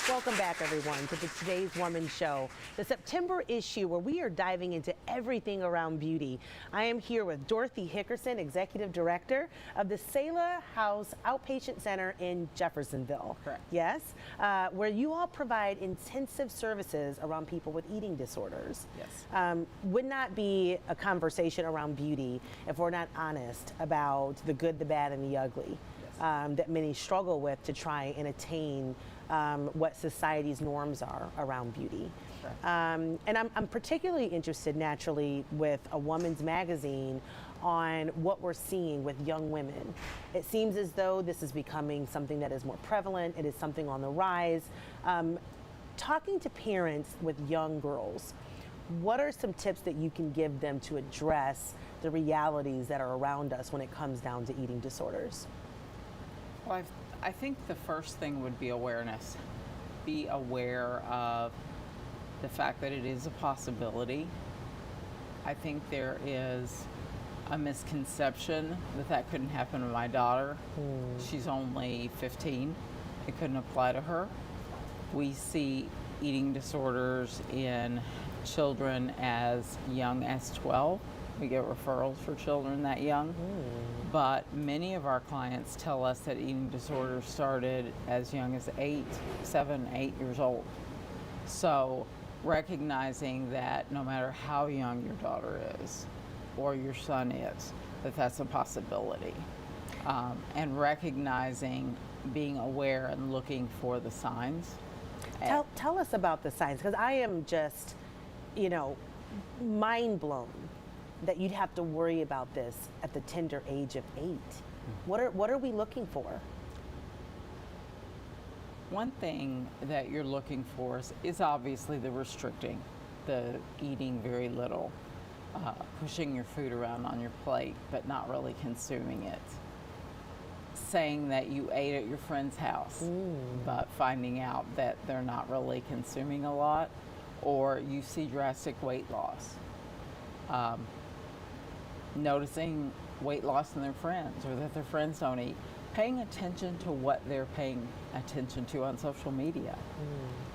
Welcome back, everyone, to the Today's Woman Show, the September issue where we are diving into everything around beauty. I am here with Dorothy Hickerson, Executive Director of the Selah Hous Outpatient Center in Jeffersonville. Correct. Yes, where you all provide intensive services around people with eating disorders. Yes. Would not be a conversation around beauty if we're not honest about the good, the bad, and the ugly. Yes. That many struggle with to try and attain what society's norms are around beauty. Correct. And I'm particularly interested, naturally, with a woman's magazine on what we're seeing with young women. It seems as though this is becoming something that is more prevalent. It is something on the rise. Talking to parents with young girls, what are some tips that you can give them to address the realities that are around us when it comes down to eating disorders? Well, I think the first thing would be awareness. Be aware of the fact that it is a possibility. I think there is a misconception that that couldn't happen to my daughter. She's only 15. It couldn't apply to her. We see eating disorders in children as young as 12. We get referrals for children that young. But many of our clients tell us that eating disorders started as young as 7, 8 years old. So recognizing that no matter how young your daughter is or your son is, that that's a possibility. And recognizing, being aware and looking for the signs. Tell us about the signs, because I am just, mind blown that you'd have to worry about this at the tender age of 8. What are we looking for? One thing that you're looking for is obviously the restricting, the eating very little, pushing your food around on your plate but not really consuming it. Saying that you ate at your friend's house but finding out that they're not really consuming a lot, or you see drastic weight loss. Noticing weight loss in their friends or that their friends don't eat, paying attention to what they're paying attention to on social media,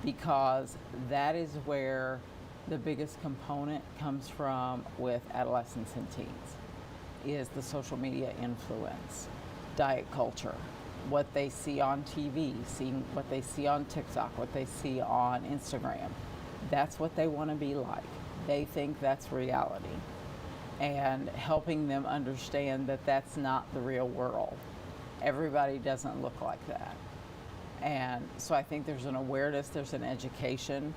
because that is where the biggest component comes from with adolescents and teens, is the social media influence, diet culture, what they see on TV, seeing what they see on TikTok, what they see on Instagram. That's what they want to be like. They think that's reality. And helping them understand that that's not the real world. Everybody doesn't look like that. And so I think there's an awareness, there's an education,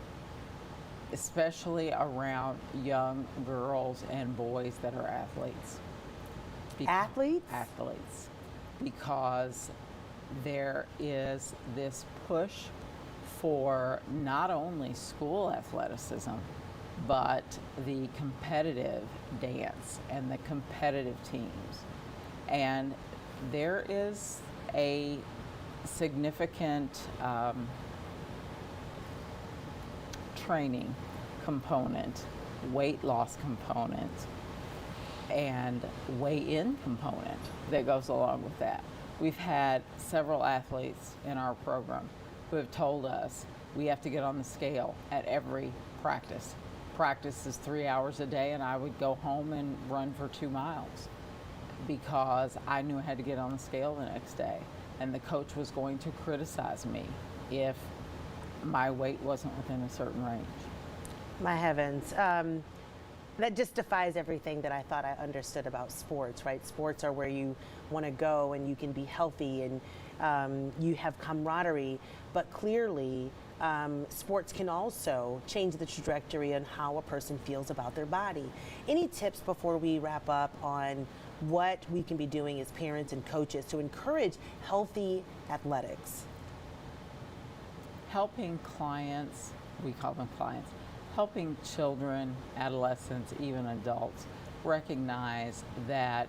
especially around young girls and boys that are athletes. Athletes? Athletes. Because there is this push for not only school athleticism, but the competitive dance and the competitive teams. And there is a significant training component, weight loss component, and weigh-in component that goes along with that. We've had several athletes in our program who have told us we have to get on the scale at every practice. Practice is 3 hours a day, and I would go home and run for 2 miles because I knew I had to get on the scale the next day, and the coach was going to criticize me if my weight wasn't within a certain range. My heavens. That just defies everything that I thought I understood about sports, right? Sports are where you want to go and you can be healthy and you have camaraderie, but clearly sports can also change the trajectory on how a person feels about their body. Any tips before we wrap up on what we can be doing as parents and coaches to encourage healthy athletics? Helping clients, we call them clients, helping children, adolescents, even adults recognize that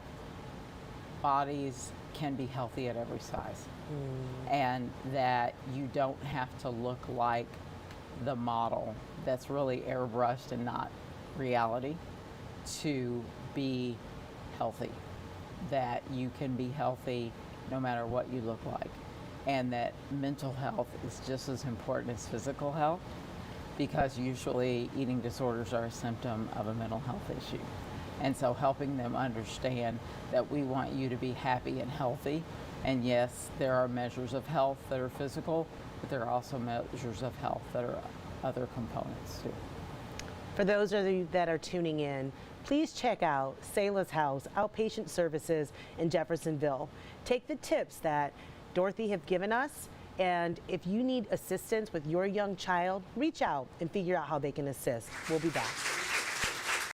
bodies can be healthy at every size, and that you don't have to look like the model that's really airbrushed and not reality to be healthy, that you can be healthy no matter what you look like. and that mental health is just as important as physical health, because usually eating disorders are a symptom of a mental health issue. And so helping them understand that we want you to be happy and healthy. And yes, there are measures of health that are physical, but there are also measures of health that are other components too. For those of you that are tuning in, please check out Selah's House Outpatient Services in Jeffersonville. Take the tips that Dorothy have given us, and if you need assistance with your young child, reach out and figure out how they can assist. We'll be back.